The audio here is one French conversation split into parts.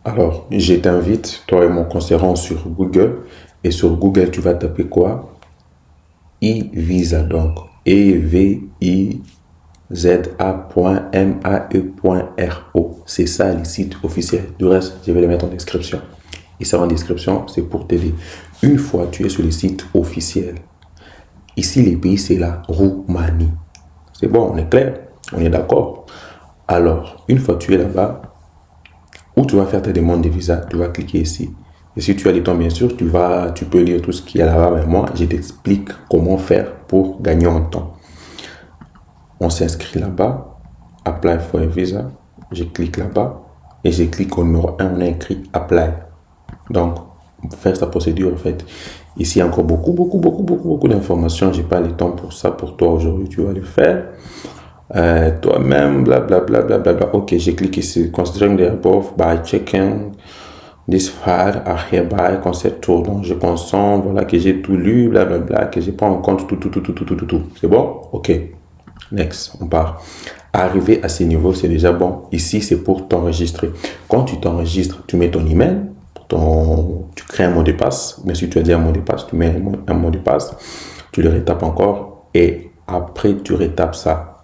Alors, je t'invite, toi et mon concernant sur Google. Et sur Google, tu vas taper quoi? E-Visa, donc EVIZA.mae.ro. C'est ça le site officiel. Du reste, je vais le mettre en description. Et ça en description, c'est pour t'aider. Une fois tu es sur le site officiel, ici les pays c'est la Roumanie. C'est bon, on est clair, on est d'accord. Alors, une fois tu es là-bas, où tu vas faire ta demande de visa, tu vas cliquer ici. Et si tu as le temps, bien sûr, tu peux lire tout ce qu'il y a là-bas. Mais moi, je t'explique comment faire pour gagner en temps. On s'inscrit là-bas, Apply for a visa. Je clique là-bas et je clique au numéro 1, on a écrit Apply. Donc, faire sa procédure, en fait. Ici, il y a encore beaucoup d'informations. Je n'ai pas le temps pour ça. Pour toi, aujourd'hui, tu vas le faire. Toi-même, blablabla. Ok, j'ai cliqué ici. Considering the above by checking this file are hereby consent tout. Donc, je consens, voilà, que j'ai tout lu, blablabla, que je prends en compte tout. C'est bon? Ok. Next, on part. Arrivé à ce niveau, c'est déjà bon. Ici, c'est pour t'enregistrer. Quand tu t'enregistres, tu mets ton email, tu crées un mot de passe. Mais si tu as dit un mot de passe, tu mets un mot de passe. Tu le retapes encore et après, tu retapes ça.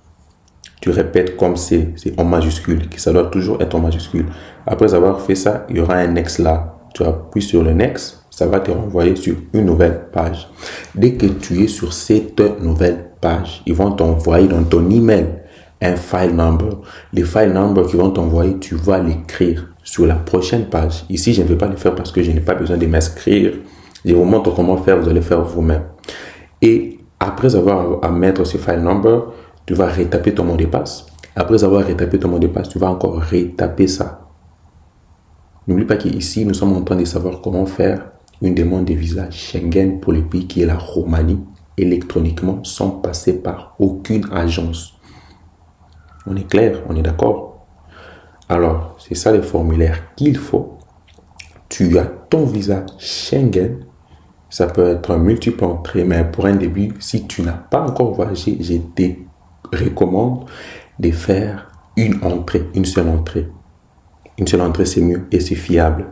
Tu répètes comme c'est en majuscule, que ça doit toujours être en majuscule. Après avoir fait ça, il y aura un next là. Tu appuies sur le next, ça va te renvoyer sur une nouvelle page. Dès que tu es sur cette nouvelle page, ils vont t'envoyer dans ton email un file number. Les file number qu'ils vont t'envoyer, tu vas l'écrire sur la prochaine page. Ici, je ne vais pas le faire parce que je n'ai pas besoin de m'inscrire. Je vous montre comment faire, vous allez faire vous-même. Et après avoir à mettre ce file number, tu vas retaper ton mot de passe. Après avoir retapé ton mot de passe, tu vas encore retaper ça. N'oublie pas qu'ici, nous sommes en train de savoir comment faire une demande de visa Schengen pour le pays qui est la Roumanie électroniquement sans passer par aucune agence. On est clair, on est d'accord? Alors, c'est ça le formulaire qu'il faut. Tu as ton visa Schengen. Ça peut être un multiple entrée, mais pour un début, si tu n'as pas encore voyagé, je te recommande de faire une entrée, une seule entrée. Une seule entrée, c'est mieux et c'est fiable.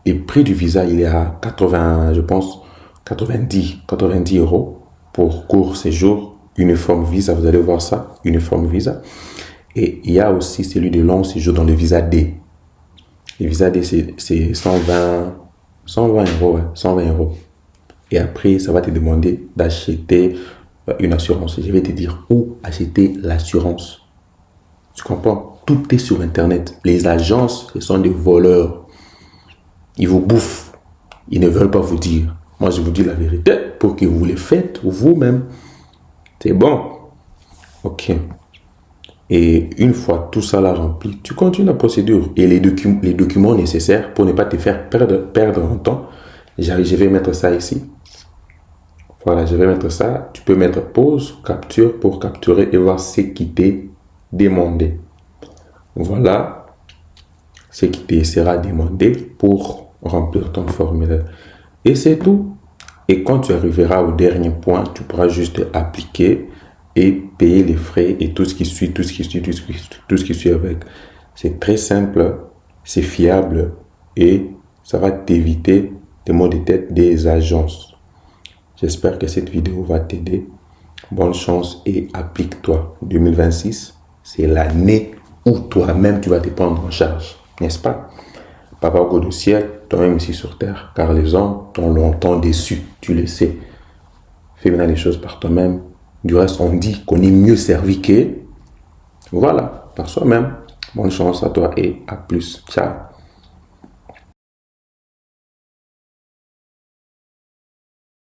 Le prix du visa, il est à 80, je pense, 90 euros pour court séjour, uniforme visa, vous allez voir ça, uniforme visa. Et il y a aussi celui de long séjour dans le visa D. Le visa D, c'est 120 euros, ouais, 120 euros. Et après, ça va te demander d'acheter une assurance. Je vais te dire où acheter l'assurance. Tu comprends? Tout est sur Internet. Les agences, ce sont des voleurs. Ils vous bouffent. Ils ne veulent pas vous dire. Moi, je vous dis la vérité pour que vous les faites vous-même. C'est bon. Ok. Et une fois tout ça là rempli, tu continues la procédure. Et les documents nécessaires pour ne pas te faire perdre en temps. Je vais mettre ça ici. Voilà, je vais mettre ça. Tu peux mettre pause, capture pour capturer et voir ce qui t'est demandé. Voilà ce qui te sera demandé pour remplir ton formulaire. Et c'est tout. Et quand tu arriveras au dernier point, tu pourras juste appliquer et payer les frais et tout ce qui suit avec. C'est très simple, c'est fiable et ça va t'éviter des maux de tête des agences. J'espère que cette vidéo va t'aider. Bonne chance et applique-toi. 2026, c'est l'année où toi-même tu vas te prendre en charge, n'est-ce pas? Papa au du ciel, toi-même ici sur terre, car les hommes t'ont longtemps déçu, tu le sais. Fais maintenant les choses par toi-même. Du reste, on dit qu'on est mieux servi que... Voilà, par soi-même. Bonne chance à toi et à plus. Ciao.